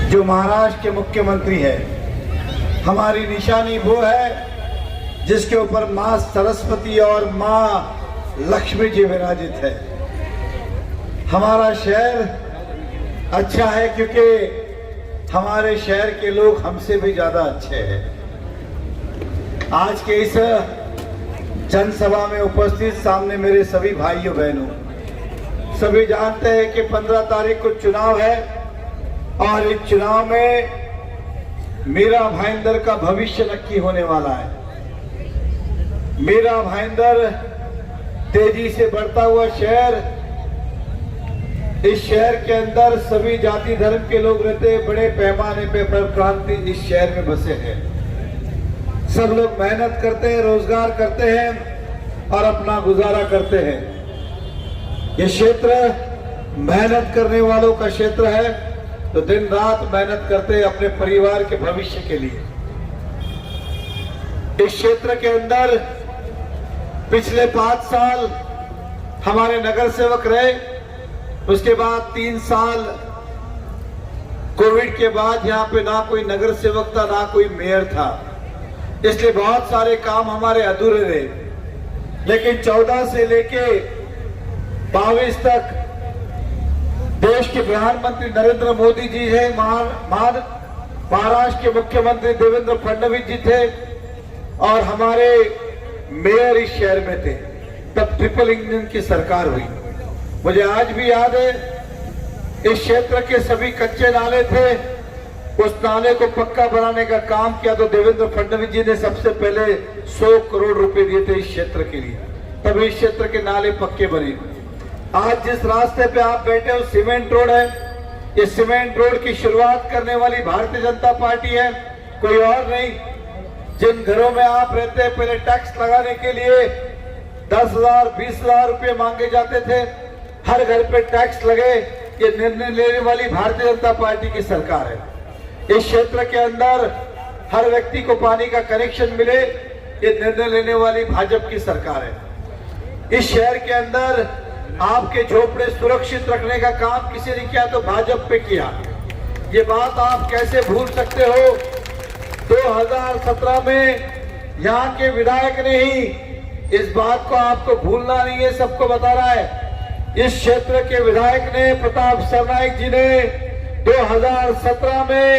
जो महाराष्ट्र के मुख्यमंत्री है, हमारी निशानी वो है जिसके ऊपर माँ सरस्वती और माँ लक्ष्मी जी विराजित है। हमारा शहर अच्छा है क्योंकि हमारे शहर के लोग हमसे भी ज्यादा अच्छे हैं। आज के इस जनसभा में उपस्थित सामने मेरे सभी भाइयों बहनों, सभी जानते हैं कि 15 तारीख को चुनाव है और इस चुनाव में मीरा भाईंदर का भविष्य नक्की होने वाला है। मीरा भाईंदर तेजी से बढ़ता हुआ शहर, इस शहर के अंदर सभी जाति धर्म के लोग रहते हैं। बड़े पैमाने पर क्रांति इस शहर में बसे हैं। सब लोग मेहनत करते हैं, रोजगार करते हैं और अपना गुजारा करते हैं। ये क्षेत्र मेहनत करने वालों का क्षेत्र है, तो दिन रात मेहनत करते हैं अपने परिवार के भविष्य के लिए। इस क्षेत्र के अंदर पिछले 5 साल हमारे नगर सेवक रहे, उसके बाद 3 साल कोविड के बाद यहाँ पे ना कोई नगर सेवक था ना कोई मेयर था, इसलिए बहुत सारे काम हमारे अधूरे रहे। लेकिन 14 से लेके 22 तक देश के प्रधानमंत्री नरेंद्र मोदी जी है, महाराष्ट्र के मुख्यमंत्री देवेंद्र फडणवीस जी थे और हमारे मेयर इस शहर में थे। तब ट्रिपल इंजन की सरकार हुई। मुझे आज भी याद है, इस क्षेत्र के सभी कच्चे नाले थे, उस नाले को पक्का बनाने का काम किया तो देवेंद्र फडणवीस जी ने सबसे पहले 100 करोड़ रुपए दिए थे इस क्षेत्र के लिए। तब इस क्षेत्र के नाले पक्के बने। आज जिस रास्ते पे आप बैठे हो सीमेंट रोड है, ये सीमेंट रोड की शुरुआत करने वाली भारतीय जनता पार्टी है, कोई और नहीं। जिन घरों में आप रहते हैं, पहले टैक्स लगाने के लिए 10,000 20,000 रुपए मांगे जाते थे, हर घर पे टैक्स लगे। ये निर्णय लेने वाली भारतीय जनता पार्टी की सरकार है। इस क्षेत्र के अंदर हर व्यक्ति को पानी का कनेक्शन मिले, ये निर्णय लेने वाली भाजपा की सरकार है। इस शहर के अंदर आपके झोपड़े सुरक्षित रखने का काम किसी ने किया तो भाजपा पे किया। ये बात आप कैसे भूल सकते हो? 2017 में यहाँ के विधायक ने ही, इस बात को आपको भूलना नहीं है, सबको बता रहा है, इस क्षेत्र के विधायक ने, प्रताप सरनाईक जी ने 2017 में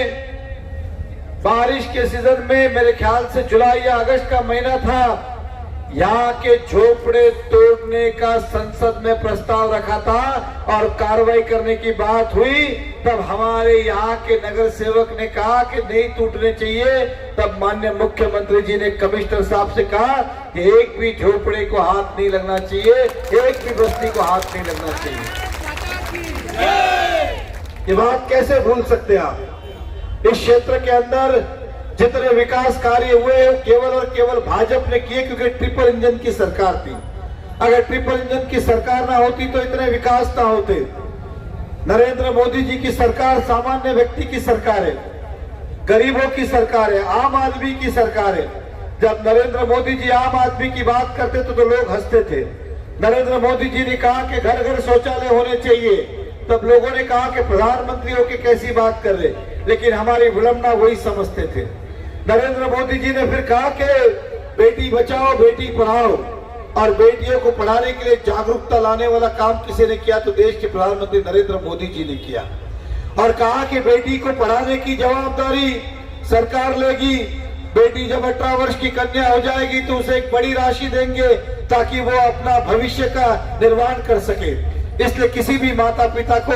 बारिश के सीजन में, मेरे ख्याल से जुलाई या अगस्त का महीना था, यहाँ के झोपड़े तोड़ने का संसद में प्रस्ताव रखा था और कार्रवाई करने की बात हुई। तब हमारे यहाँ के नगर सेवक ने कहा कि नहीं टूटने चाहिए। तब माननीय मुख्यमंत्री जी ने कमिश्नर साहब से कहा कि एक भी झोपड़े को हाथ नहीं लगना चाहिए, एक भी बस्ती को हाथ नहीं लगना चाहिए। ये बात कैसे भूल सकते आप? इस क्षेत्र के अंदर जितने विकास कार्य हुए केवल और केवल भाजपा ने किए, क्योंकि ट्रिपल इंजन की सरकार थी। अगर ट्रिपल इंजन की सरकार ना होती तो इतने विकास ना होते। नरेंद्र मोदी जी की सरकार सामान्य व्यक्ति की सरकार है, गरीबों की सरकार है, आम आदमी की सरकार है। जब नरेंद्र मोदी जी आम आदमी की बात करते तो लोग हंसते थे। नरेंद्र मोदी जी ने कहा कि घर घर शौचालय होने चाहिए, तब लोगों ने कहा कि प्रधानमंत्री होकर कैसी बात कर रहे, लेकिन हमारी विडंबना वही समझते थे। नरेंद्र मोदी जी ने फिर कहा कि बेटी बचाओ बेटी पढ़ाओ, और बेटियों को पढ़ाने के लिए जागरूकता लाने वाला काम किसी ने किया तो देश के प्रधानमंत्री नरेंद्र मोदी जी ने किया, और कहा कि बेटी को पढ़ाने की जवाबदारी सरकार लेगी। बेटी जब 18 वर्ष की कन्या हो जाएगी तो उसे एक बड़ी राशि देंगे ताकि वो अपना भविष्य का निर्माण कर सके। इसलिए किसी भी माता पिता को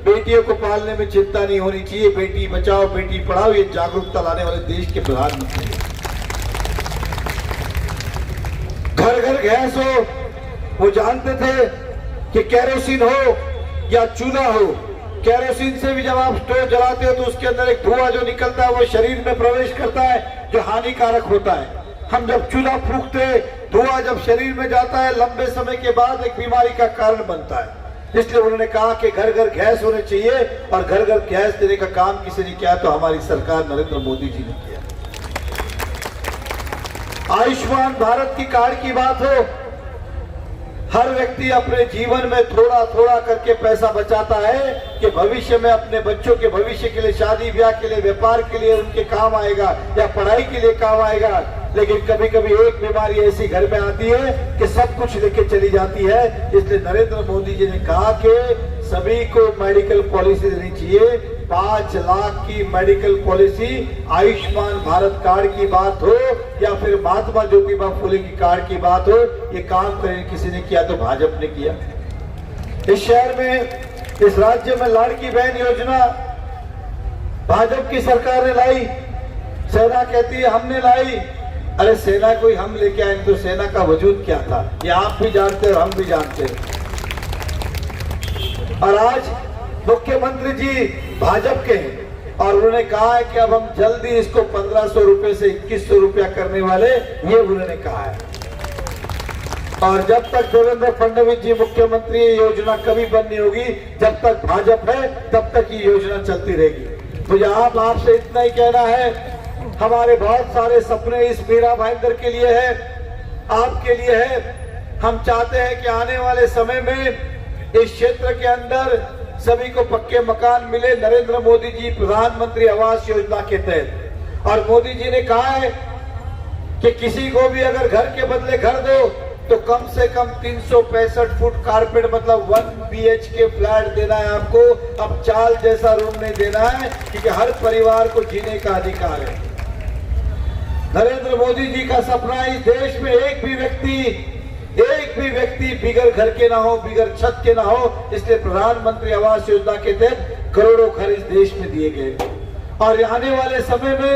बेटियों को पालने में चिंता नहीं होनी चाहिए। बेटी बचाओ बेटी पढ़ाओ, ये जागरूकता लाने वाले देश के प्रधानमंत्री। घर घर गैस हो, वो जानते थे कि केरोसिन हो या चूल्हा हो, केरोसिन से भी जब आप स्टोव जलाते हो तो उसके अंदर एक धुआं जो निकलता है वो शरीर में प्रवेश करता है, जो हानिकारक होता है। हम जब चूल्हा फूंकते, धुआं जब शरीर में जाता है, लंबे समय के बाद एक बीमारी का कारण बनता है। इसलिए उन्होंने कहा कि घर घर गैस होने चाहिए, और घर घर गैस देने का काम किसी ने किया तो हमारी सरकार नरेंद्र मोदी जी ने किया। आयुष्मान भारत की कार्ड की बात हो, हर व्यक्ति अपने जीवन में थोड़ा थोड़ा करके पैसा बचाता है कि भविष्य में अपने बच्चों के भविष्य के लिए, शादी ब्याह के लिए, व्यापार के लिए उनके काम आएगा या पढ़ाई के लिए काम आएगा। लेकिन कभी कभी एक बीमारी ऐसी घर में आती है कि सब कुछ लेके चली जाती है। इसलिए नरेंद्र मोदी जी ने कहा कि सभी को मेडिकल पॉलिसी देनी चाहिए। 5 लाख की medical policy, Ayushman Bharat card की बात हो या फिर महात्मा ज्योतिबा फुले की कार्ड की बात हो, ये काम करें किसी ने किया तो भाजपा ने किया। इस शहर में, इस राज्य में लाड़की बहन योजना भाजपा की सरकार ने लाई। सेना कहती है हमने लाई। अरे सेना कोई हम लेके आए तो सेना का वजूद क्या था, ये आप भी जानते हैं और हम भी जानते हैं। और आज मुख्यमंत्री जी भाजपा के हैं और उन्होंने कहा है कि अब हम जल्दी इसको 1500 रुपए से 2100 रुपया करने वाले, ये उन्होंने कहा है। और जब तक देवेंद्र फडणवीस जी मुख्यमंत्री, ये योजना कभी बंद नहीं होगी। जब तक भाजपा है तब तक ये योजना चलती रहेगी। मुझे आपसे इतना ही कहना है, हमारे बहुत सारे सपने इस मीरा भाईंदर के लिए है, आपके लिए है। हम चाहते हैं कि आने वाले समय में इस क्षेत्र के अंदर सभी को पक्के मकान मिले, नरेंद्र मोदी जी प्रधानमंत्री आवास योजना के तहत। और मोदी जी ने कहा है कि किसी को भी अगर घर के बदले घर दो तो कम से कम 365 फुट कारपेट, मतलब 1 BHK फ्लैट देना है आपको। अब चाल जैसा रूम नहीं देना है, क्योंकि हर परिवार को जीने का अधिकार है। नरेंद्र मोदी जी का सपना है इस देश में एक भी व्यक्ति बिगर घर के ना हो, बिगर छत के ना हो। इसलिए प्रधानमंत्री आवास योजना के तहत करोड़ों घर इस देश में दिए गए। और आने वाले समय में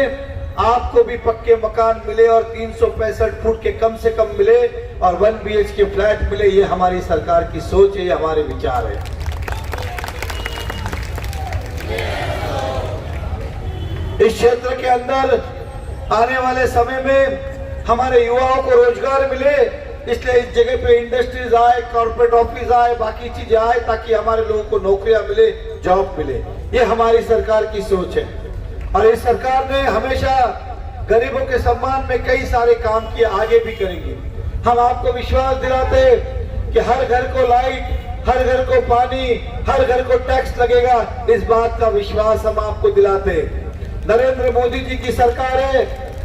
आपको भी पक्के मकान मिले और 365 फुट के कम से कम मिले और 1 BHK फ्लैट मिले। ये हमारी सरकार की सोच है, ये हमारे विचार है। इस क्षेत्र के अंदर आने वाले समय में हमारे युवाओं को रोजगार मिले, इसलिए इस जगह पे इंडस्ट्रीज आए, कॉर्पोरेट ऑफिस आए, बाकी चीजें आए, ताकि हमारे लोगों को नौकरियां मिले, जॉब मिले। ये हमारी सरकार की सोच है। और इस सरकार ने हमेशा गरीबों के सम्मान में कई सारे काम किए, आगे भी करेंगे। हम आपको विश्वास दिलाते कि हर घर को लाइट, हर घर को पानी, हर घर को टैक्स लगेगा। इस बात का विश्वास हम आपको दिलाते। नरेंद्र मोदी जी की सरकार है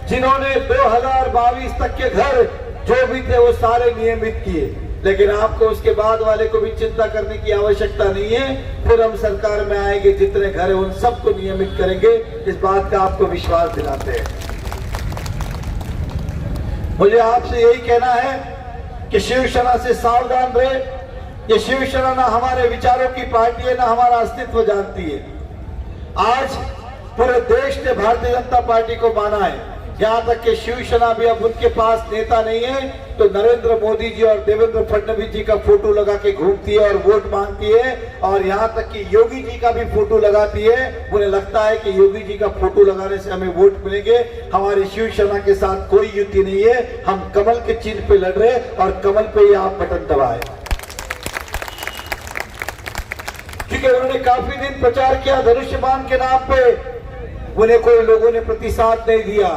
जिन्होंने 2022 तक के घर जो भी थे वो सारे नियमित किए। लेकिन आपको उसके बाद वाले को भी चिंता करने की आवश्यकता नहीं है। फिर हम सरकार में आएंगे, जितने घर है उन सबको नियमित करेंगे। इस बात का आपको विश्वास दिलाते हैं। मुझे आपसे यही कहना है कि शिवसेना से सावधान रहे। ये शिवसेना ना हमारे विचारों की पार्टी है, ना हमारा अस्तित्व जानती है। आज पूरे देश ने भारतीय जनता पार्टी को माना है। यहाँ तक कि शिवसेना भी अब उनके पास नेता नहीं है तो नरेंद्र मोदी जी और देवेंद्र फडणवीस जी का फोटो लगा के घूमती है और वोट मांगती है। और यहाँ तक कि योगी जी का भी फोटो लगाती है। उन्हें लगता है कि योगी जी का फोटो लगाने से हमें वोट मिलेंगे। हमारी शिवसेना के साथ कोई युति नहीं है। हम कमल के चिन्ह पे लड़ रहे और कमल पे ही आप बटन दबाए, क्योंकि उन्होंने काफी दिन प्रचार किया धनुष्यबाण के नाम पे, उन्हें कोई लोगों ने प्रतिसाद नहीं दिया।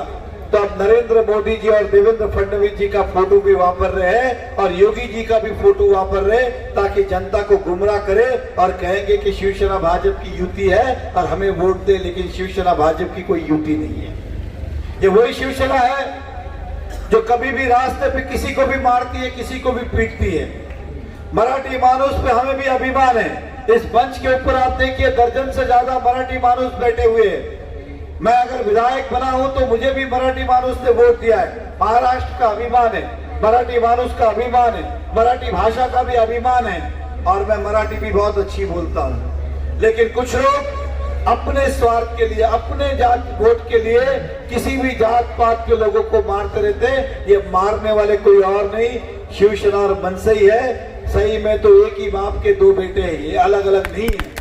तो अब नरेंद्र मोदी जी और देवेंद्र फडणवीस जी का फोटो भी वापर रहे हैं और योगी जी का भी फोटो वापर रहे, ताकि जनता को गुमराह करे और कहेंगे कि शिवसेना भाजपा की युति है और हमें वोट दे। लेकिन शिवसेना भाजपा की कोई युति नहीं है। ये वही शिवसेना है जो कभी भी रास्ते पे किसी को भी मारती है, किसी को भी पीटती है। मराठी मानुस पे हमें भी अभिमान है। इस मंच के ऊपर आप देखिए, दर्जन से ज्यादा मराठी मानुस बैठे हुए हैं। मैं अगर विधायक बना हूं तो मुझे भी मराठी मानुस ने वोट दिया है। महाराष्ट्र का अभिमान है, मराठी मानुस का अभिमान है, मराठी भाषा का भी अभिमान है और मैं मराठी भी बहुत अच्छी बोलता हूं। लेकिन कुछ लोग अपने स्वार्थ के लिए, अपने जात वोट के लिए किसी भी जात पात के लोगों को मारते रहते हैं। ये मारने वाले कोई और नहीं, शिवसेना और मनसे ही है। सही में तो एक ही बाप के दो बेटे हैं, ये अलग अलग नहीं है।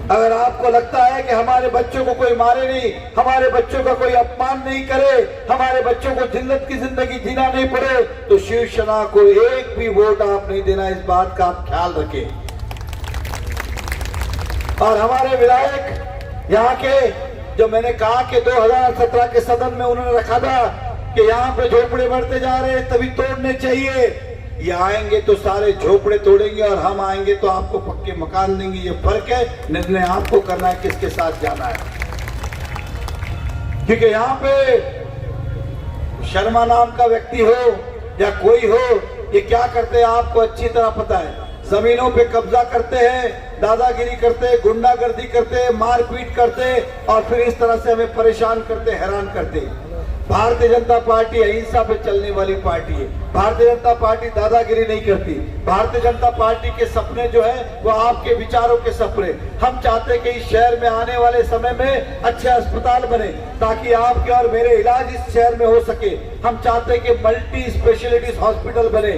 अगर आपको लगता है कि हमारे बच्चों को कोई मारे नहीं, हमारे बच्चों का कोई अपमान नहीं करे, हमारे बच्चों को जिल्लत की जिंदगी जीना नहीं पड़े, तो शिवसेना को एक भी वोट आप नहीं देना। इस बात का आप ख्याल रखें। और हमारे विधायक यहाँ के, जो मैंने कहा कि 2017 के सदन में उन्होंने रखा था कि यहाँ पे झोपड़े बढ़ते जा रहे हैं तभी तोड़ने चाहिए। ये आएंगे तो सारे झोपड़े तोड़ेंगे और हम आएंगे तो आपको पक्के मकान देंगे। ये फर्क है, निर्णय आपको करना है किसके साथ जाना है। क्योंकि यहाँ पे शर्मा नाम का व्यक्ति हो या कोई हो, ये क्या करते हैं आपको अच्छी तरह पता है। जमीनों पे कब्जा करते हैं, दादागिरी करते हैं, गुंडागर्दी करते हैं, मारपीट करते हैं और फिर इस तरह से हमें परेशान करते, हैरान करते हैं। भारतीय जनता पार्टी अहिंसा पे चलने वाली पार्टी है। भारतीय जनता पार्टी दादागिरी नहीं करती। भारतीय जनता पार्टी के सपने जो है वो आपके विचारों के सपने। हम चाहते हैं कि इस शहर में आने वाले समय में अच्छे अस्पताल बने ताकि आपके और मेरे इलाज इस शहर में हो सके। हम चाहते हैं कि मल्टी स्पेशलिटीज हॉस्पिटल बने।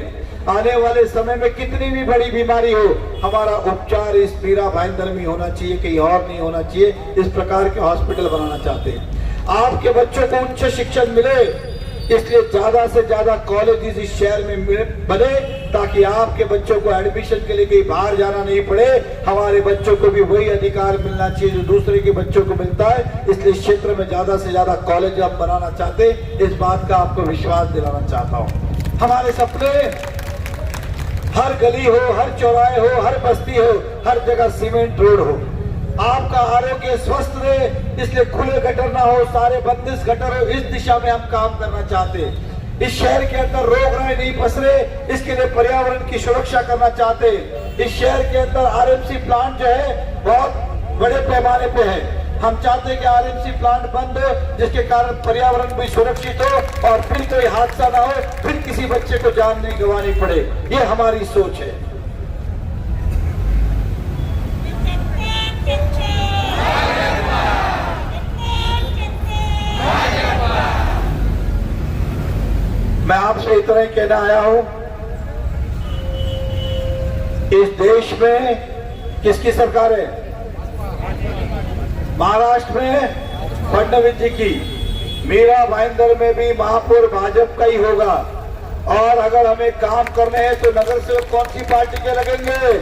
आने वाले समय में कितनी भी बड़ी बीमारी हो, हमारा उपचार इस मीरा भाईंदर में होना चाहिए, कहीं और नहीं होना चाहिए। इस प्रकार के हॉस्पिटल बनाना चाहते हैं। आपके बच्चों को उच्च शिक्षण मिले, इसलिए ज्यादा से ज्यादा कॉलेजेस इस शहर में बने ताकि आपके बच्चों को एडमिशन के लिए कहीं बाहर जाना नहीं पड़े। हमारे बच्चों को भी वही अधिकार मिलना चाहिए जो दूसरे के बच्चों को मिलता है। इसलिए क्षेत्र में ज्यादा से ज्यादा कॉलेज हम बनाना चाहते, इस बात का आपको विश्वास दिलाना चाहता हूँ। हमारे सपने हर गली हो, हर चौराहे हो, हर बस्ती हो, हर जगह सीमेंट रोड हो। आपका आरोग्य स्वस्थ रहे, इसलिए खुले गटर ना हो, सारे बंदिश गटर हो। इस दिशा में हम काम करना चाहते हैं। इस शहर के अंदर रोग राय नहीं पसरे, इसके लिए पर्यावरण की सुरक्षा करना चाहते हैं। इस शहर के अंदर आरएमसी प्लांट जो है बहुत बड़े पैमाने पे है। हम चाहते हैं कि आरएमसी प्लांट बंद हो, जिसके कारण पर्यावरण भी सुरक्षित हो और फिर कोई हादसा ना हो, फिर किसी बच्चे को जान नहीं गंवानी पड़े। ये हमारी सोच है। मैं आपसे इतना ही कहना आया हूं, इस देश में किसकी सरकार है? महाराष्ट्र में फडणवीस जी की, मीरा भाईंदर में भी महापौर भाजपा का ही होगा। और अगर हमें काम करने हैं तो नगर सेवक कौन सी पार्टी के लगेंगे?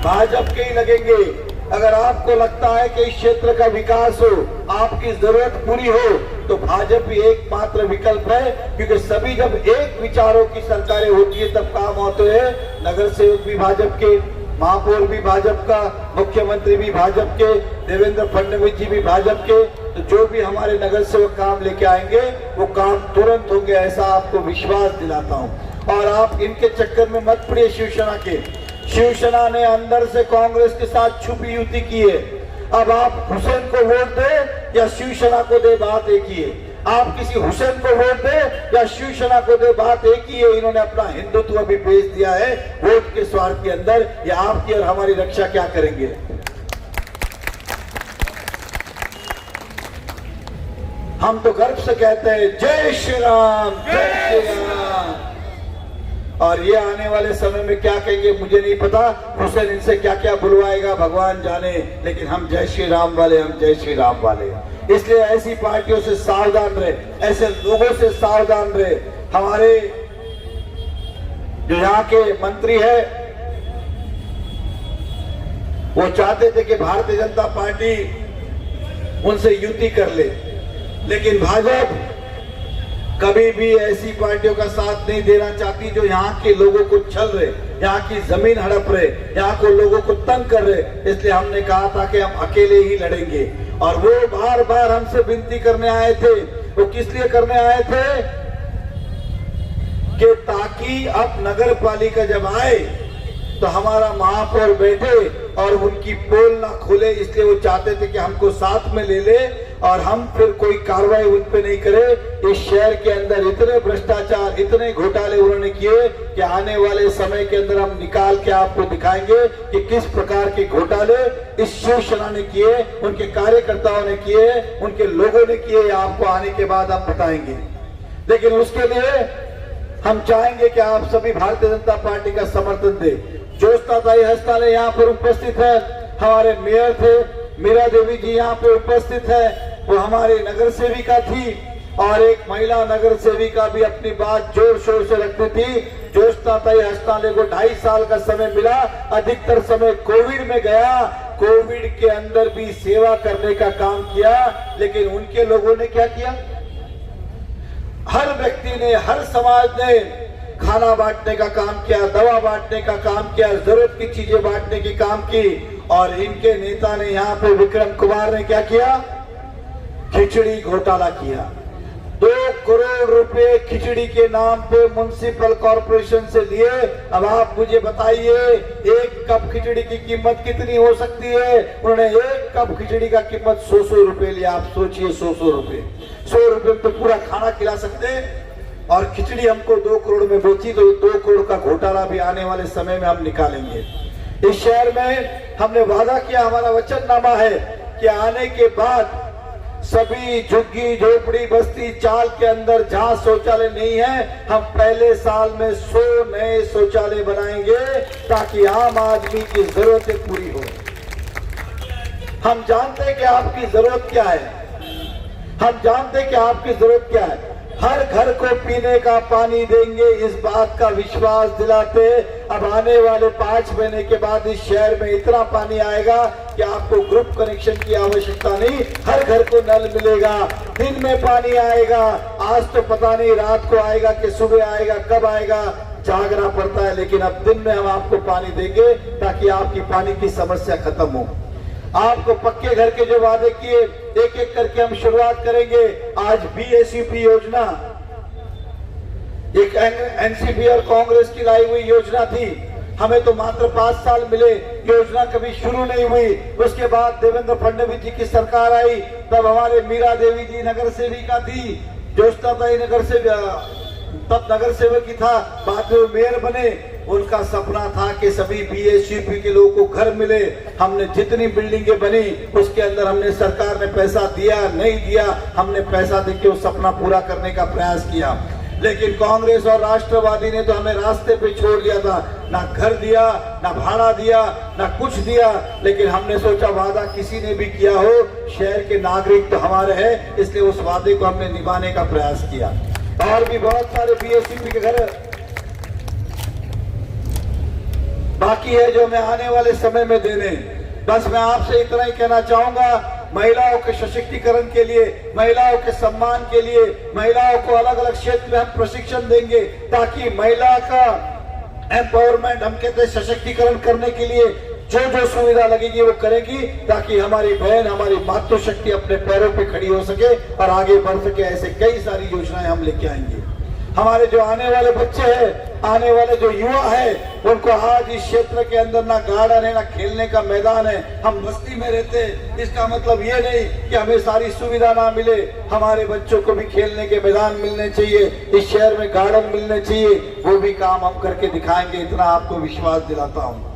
भाजपा के ही लगेंगे। अगर आपको लगता है कि इस क्षेत्र का विकास हो, आपकी जरूरत पूरी हो, तो भाजपा ही एकमात्र विकल्प है। क्योंकि सभी जब एक विचारों की सरकारें होती है तब काम होते हैं। नगर सेवक भी भाजपा के, महापौर भी भाजपा का, मुख्यमंत्री भी भाजपा के, देवेंद्र फडणवीस जी भी भाजपा के। तो जो भी हमारे नगर सेवक काम लेके आएंगे वो काम तुरंत होंगे, ऐसा आपको विश्वास दिलाता हूं। और आप इनके चक्कर में मत पड़िए शिवसेना के। शिवसेना ने अंदर से कांग्रेस के साथ छुपी युति की है। अब आप हुसैन को वोट दे या शिवसेना को दे, बात एक ही है। आप किसी हुसैन को वोट दे या शिवसेना को दे, बात एक ही है। इन्होंने अपना हिंदुत्व भी बेच दिया है वोट के स्वार्थ के अंदर। ये आपकी और हमारी रक्षा क्या करेंगे? हम तो गर्व से कहते हैं जय श्री राम, जय श्री राम। और ये आने वाले समय में क्या कहेंगे मुझे नहीं पता। हुसैन इनसे क्या क्या बुलवाएगा भगवान जाने, लेकिन हम जय श्री राम वाले, हम जय श्री राम वाले। इसलिए ऐसी पार्टियों से सावधान रहे, ऐसे लोगों से सावधान रहे। हमारे जो यहाँ के मंत्री है वो चाहते थे कि भारतीय जनता पार्टी उनसे युति कर ले, लेकिन भाजपा कभी भी ऐसी पार्टियों का साथ नहीं देना चाहती जो यहाँ के लोगों को छल रहे, यहाँ की जमीन हड़प रहे, यहाँ को लोगों को तंग कर रहे। इसलिए हमने कहा था कि हम अकेले ही लड़ेंगे। और वो बार बार हमसे विनती करने आए थे। वो किस लिए करने आए थे? कि ताकि अब नगर पालिका जब आए तो हमारा महापौर बैठे और उनकी पोल ना खुले। इसलिए वो चाहते थे कि हमको साथ में ले ले और हम फिर कोई कार्रवाई उन पे नहीं करे। इस शहर के अंदर इतने भ्रष्टाचार, इतने घोटाले उन्होंने किए कि आने वाले समय के अंदर हम निकाल के आपको दिखाएंगे कि किस प्रकार के घोटाले इस शिवसेना ने किए, उनके कार्यकर्ताओं ने किए, उनके लोगों ने किए। आपको आने के बाद हम बताएंगे। लेकिन उसके लिए हम चाहेंगे कि आप सभी भारतीय जनता पार्टी का समर्थन दें। जोस्ताताई हस्ताले यहाँ पर उपस्थित है, हमारे मेयर थे, मीरा देवी जी यहाँ पे उपस्थित है, वो हमारी नगर सेविका थी और एक महिला नगर सेविका भी अपनी बात जोर शोर से रखती थी। जोस्ताताई हस्ताले को 2.5 साल का समय मिला, अधिकतर समय कोविड में गया। कोविड के अंदर भी सेवा करने का काम किया, लेकिन उनके लोगों ने क्या किया? हर व्यक्ति ने, हर समाज ने खाना बांटने का काम किया, दवा बांटने का काम किया, जरूरत की चीजें बांटने की काम की। और इनके नेता ने यहाँ पे विक्रम कुमार ने क्या किया? खिचड़ी घोटाला किया। 2 करोड़ रुपए खिचड़ी के नाम पे म्युनिसिपल कॉर्पोरेशन से लिए। अब आप मुझे बताइए, 1 कप खिचड़ी की कीमत कितनी हो सकती है? उन्होंने 1 कप खिचड़ी का कीमत 100 रुपए लिया। आप सोचिए, 100 रुपए, 100 रुपए में तो पूरा खाना खिला सकते हैं। और खिचड़ी हमको 2 करोड़ में बेची, तो 2 करोड़ का घोटाला भी आने वाले समय में हम निकालेंगे। इस शहर में हमने वादा किया, हमारा वचननामा है कि आने के बाद सभी झुग्गी झोपड़ी बस्ती चाल के अंदर जहां शौचालय नहीं है, हम पहले साल में 100 नए शौचालय बनाएंगे ताकि आम आदमी की जरूरतें पूरी हो। हम जानते हैं कि आपकी जरूरत क्या है, हम जानते हैं कि आपकी जरूरत क्या है। हर घर को पीने का पानी देंगे, इस बात का विश्वास दिलाते। अब आने वाले 5 महीने के बाद इस शहर में इतना पानी आएगा कि आपको ग्रुप कनेक्शन की आवश्यकता नहीं, हर घर को नल मिलेगा, दिन में पानी आएगा। आज तो पता नहीं रात को आएगा कि सुबह आएगा, कब आएगा, जागना पड़ता है, लेकिन अब दिन में हम आपको पानी देंगे ताकि आपकी पानी की समस्या खत्म हो। आपको पक्के घर के जो वादे किए, एक एक करके हम शुरुआत करेंगे। आज बीएसीपी योजना एक एनसीपी और कांग्रेस की लाई हुई योजना थी। हमें तो मात्र 5 साल मिले, योजना कभी शुरू नहीं हुई। उसके बाद देवेंद्र फडणवीस जी की सरकार आई, तब हमारे मीरा देवी जी नगर सेविका थी, ज्योत्सनाताई नगर से तब नगर सेवक ही था, बाद में मेयर बने। उनका सपना था कि सभी बीएसयूपी के लोगों को घर मिले। हमने जितनी बिल्डिंगें बनी उसके अंदर हमने, सरकार ने पैसा दिया नहीं दिया, हमने पैसा देके उस सपना पूरा करने का प्रयास किया। लेकिन कांग्रेस और राष्ट्रवादी ने तो हमें रास्ते पे छोड़ दिया था, ना घर दिया, ना भाड़ा दिया, ना कुछ दिया। लेकिन हमने सोचा वादा किसी ने भी किया हो, शहर के नागरिक तो हमारे हैं, इसलिए उस वादे को हमने निभाने का प्रयास किया। और भी बहुत सारे बीएसयूपी के घर बाकी है जो मैं आने वाले समय में देने। बस मैं आपसे इतना ही कहना चाहूंगा, महिलाओं के सशक्तिकरण के लिए, महिलाओं के सम्मान के लिए, महिलाओं को अलग अलग क्षेत्र में हम प्रशिक्षण देंगे ताकि महिला का एम्पावरमेंट, हम कहते हैं सशक्तिकरण करने के लिए जो जो सुविधा लगेगी वो करेगी, ताकि हमारी बहन, हमारी मातृशक्ति अपने पैरों पे खड़ी हो सके और आगे बढ़ सके। ऐसे कई सारी योजनाएं हम लेके आएंगे। हमारे जो आने वाले बच्चे हैं, आने वाले जो युवा है, उनको आज इस क्षेत्र के अंदर ना गार्डन है, ना खेलने का मैदान है। हम बस्ती में रहते, इसका मतलब ये नहीं कि हमें सारी सुविधा ना मिले। हमारे बच्चों को भी खेलने के मैदान मिलने चाहिए, इस शहर में गार्डन मिलने चाहिए, वो भी काम हम करके दिखाएंगे, इतना आपको विश्वास दिलाता हूँ।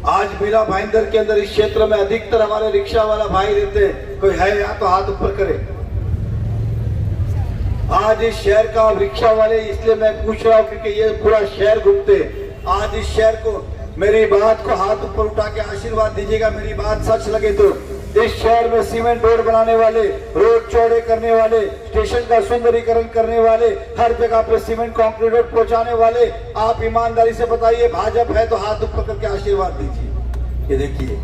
आज मीरा भाईंदर के अंदर इस क्षेत्र में अधिकतर हमारे रिक्शा वाला भाई रहते हैं। कोई है यहाँ तो हाथ ऊपर करे। आज इस शहर का रिक्शा वाले, इसलिए मैं पूछ रहा हूँ क्योंकि ये पूरा शहर घूमते। आज इस शहर को, मेरी बात को हाथ ऊपर उठा के आशीर्वाद दीजिएगा, मेरी बात सच लगे तो। इस शहर में सीमेंट रोड बनाने वाले, रोड चौड़े करने वाले, स्टेशन का सुंदरीकरण करने वाले, हर जगह पे सीमेंट कंक्रीट रोड पहुंचाने वाले, आप ईमानदारी से बताइए भाजपा है तो हाथ ऊपर करके आशीर्वाद दीजिए। ये देखिए,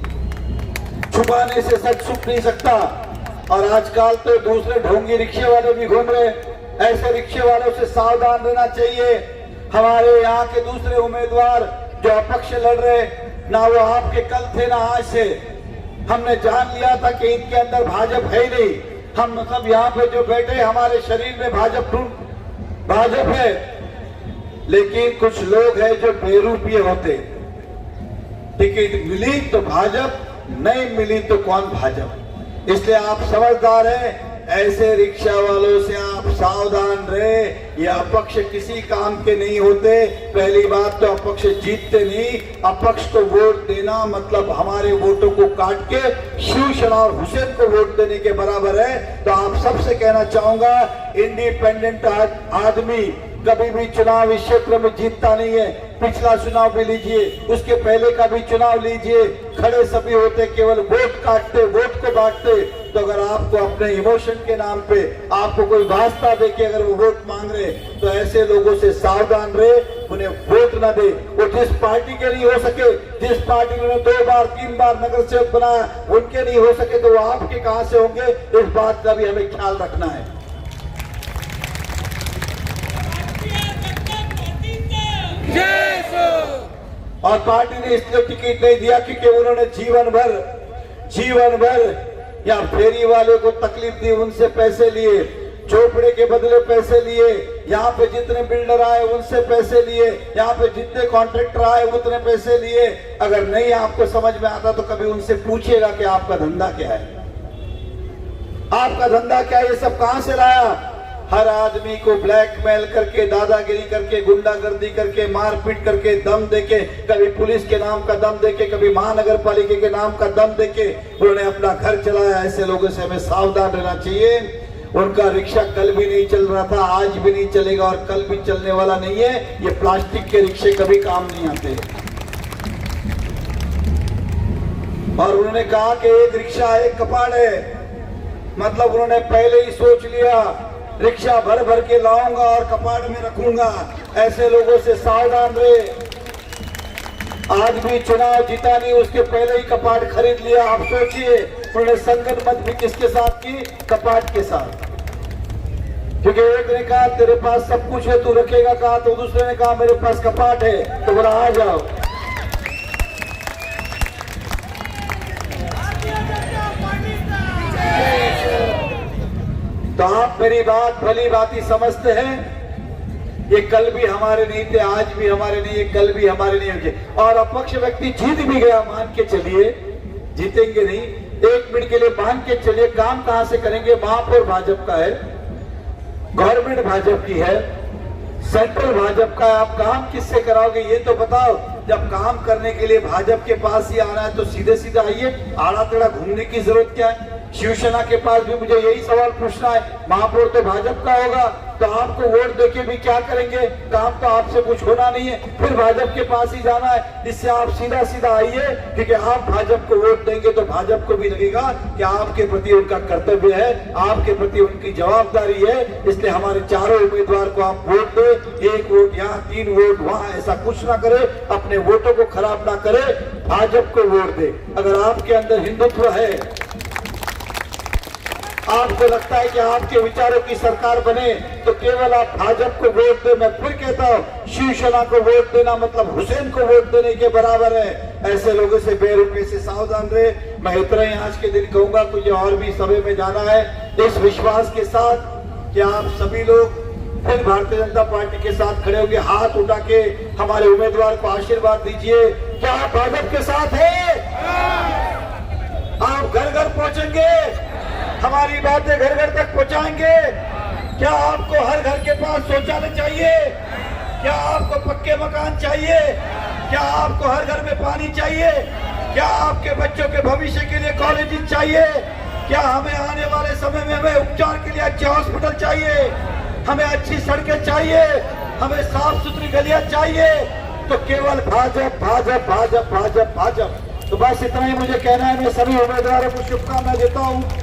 छुपाने से सच छुप नहीं सकता। और आजकल तो दूसरे ढोंगी रिक्शे वाले भी घूम रहे, ऐसे रिक्शे वालों से सावधान रहना चाहिए। हमारे यहाँ के दूसरे उम्मीदवार जो अपक्ष लड़ रहे, ना वो आपके कल थे ना आज से। हमने जान लिया था कि इनके अंदर भाजपा है ही नहीं। हम मतलब यहाँ पे जो बैठे, हमारे शरीर में भाजपा है, लेकिन कुछ लोग हैं जो बेरूपीय होते। टिकट मिली तो भाजपा, नहीं मिली तो कौन भाजपा। इसलिए आप समझदार हैं, ऐसे रिक्शा वालों से आप सावधान रहे। ये अपक्ष किसी काम के नहीं होते। पहली बात तो अपक्ष जीतते नहीं, अपक्ष को वोट देना मतलब हमारे वोटों को काट के शिवसेना और हुसैन को वोट देने के बराबर है। तो आप सबसे कहना चाहूंगा, इंडिपेंडेंट आदमी कभी भी चुनाव इस क्षेत्र में जीतता नहीं है। पिछला चुनाव भी लीजिए, उसके पहले का भी चुनाव लीजिए, खड़े सभी होते, केवल वोट काटते, वोट को बांटते। तो अगर आपको अपने इमोशन के नाम पे आपको कोई वास्ता देके अगर वो वोट मांग रहे, तो ऐसे लोगों से सावधान रहे, उन्हें वोट न दे। वो जिस पार्टी के नहीं हो सके, जिस पार्टी ने 2 बार 3 बार नगर सेवक बनाया, उनके नहीं हो सके तो वो आपके कहां से होंगे, इस बात का भी हमें ख्याल रखना है। और पार्टी ने इसलिए टिकट नहीं दिया क्योंकि उन्होंने जीवन भर या फेरी वाले को तकलीफ दी, उनसे पैसे लिए, चोपड़े के बदले पैसे लिए, यहाँ पे जितने बिल्डर आए उनसे पैसे लिए, यहाँ पे जितने कॉन्ट्रैक्टर आए उतने पैसे लिए। अगर नहीं आपको समझ में आता तो कभी उनसे पूछिएगा कि आपका धंधा क्या है, आपका धंधा क्या है, ये सब कहां से लाया। हर आदमी को ब्लैकमेल करके, दादागिरी करके, गुंडागर्दी करके, मारपीट करके, दम देके, कभी पुलिस के नाम का दम देके, कभी महानगर पालिका के नाम का दम देके उन्होंने अपना घर चलाया। ऐसे लोगों से हमें सावधान रहना चाहिए। उनका रिक्शा कल भी नहीं चल रहा था, आज भी नहीं चलेगा और कल भी चलने वाला नहीं है। ये प्लास्टिक के रिक्शे कभी काम नहीं आते। और उन्होंने कहा कि एक रिक्शा एक कपाड़ है, मतलब उन्होंने पहले ही सोच लिया रिक्शा भर भर के लाऊंगा और कपाड़ में रखूंगा। ऐसे लोगों से सावधान रहे। आज भी चुनाव जीता नहीं, उसके पहले ही कपाट खरीद लिया। आप सोचिए उन्होंने संगत मत भी किसके साथ की, कपाट के साथ। क्योंकि एक ने कहा तेरे पास सब कुछ है, तू रखेगा कहा, तो दूसरे ने कहा मेरे पास कपाट है, तो बोला आ जाओ। तो आप मेरी बात भली भांति समझते हैं। ये कल भी हमारे नहीं थे, आज भी हमारे नहीं है, कल भी हमारे नहीं होंगे। और अपक्ष व्यक्ति जीत भी गया, मान के चलिए, जीतेंगे नहीं, 1 मिनट के लिए मान के चलिए। काम कहां से करेंगे, महापौर भाजपा का है, गवर्नमेंट भाजपा की है, सेंट्रल भाजपा का है, आप काम किससे कराओगे ये तो बताओ। जब काम करने के लिए भाजपा के पास ही आना है तो सीधे सीधे आइए, आड़ा टेढ़ा घूमने की जरूरत क्या है। शिवसेना के पास भी मुझे यही सवाल पूछना है, महापौर तो भाजपा का होगा, तो आपको वोट देके भी क्या करेंगे, काम तो आपसे कुछ होना नहीं है, फिर भाजपा के पास ही जाना है। इससे आप सीधा सीधा आइए, क्योंकि आप भाजपा को वोट देंगे तो भाजपा को भी लगेगा कि आपके प्रति उनका कर्तव्य है, आपके प्रति उनकी जवाबदारी है। इसलिए हमारे चारों उम्मीदवार को आप वोट दे, 1 वोट यहाँ, 3 वोट वहां, ऐसा कुछ ना करे, अपने वोटों को खराब ना करे, भाजपा को वोट दे। अगर आपके अंदर हिंदुत्व है, आपको लगता है कि आपके विचारों की सरकार बने, तो केवल आप भाजपा को वोट दे। मैं फिर कहता हूँ, शिवसेना को वोट देना मतलब हुसैन को वोट देने के बराबर है। ऐसे लोगों से बेरुपये से सावधान रहे। मैं इतना ही आज के दिन कहूंगा, मुझे और भी सभा में जाना है, इस विश्वास के साथ कि आप सभी लोग फिर भारतीय जनता पार्टी के साथ खड़े होंगे, हाथ उठा के हमारे उम्मीदवार को आशीर्वाद दीजिए। क्या आप भाजपा के साथ है? आप घर घर पहुंचेंगे, हमारी बातें घर घर तक पहुंचाएंगे। क्या आपको हर घर के पास शौचालय चाहिए? क्या आपको पक्के मकान चाहिए? क्या आपको हर घर में पानी चाहिए? क्या आपके बच्चों के भविष्य के लिए कॉलेज चाहिए? क्या हमें आने वाले समय में हमें उपचार के लिए अच्छे हॉस्पिटल चाहिए? हमें अच्छी सड़कें चाहिए? हमें साफ सुथरी गलियां चाहिए? तो केवल भाजपा भाजपा भाजपा भाजपा भाजपा। तो बस इतना ही मुझे कहना है। मैं सभी उम्मीदवारों को शुभकामनाएं देता हूं।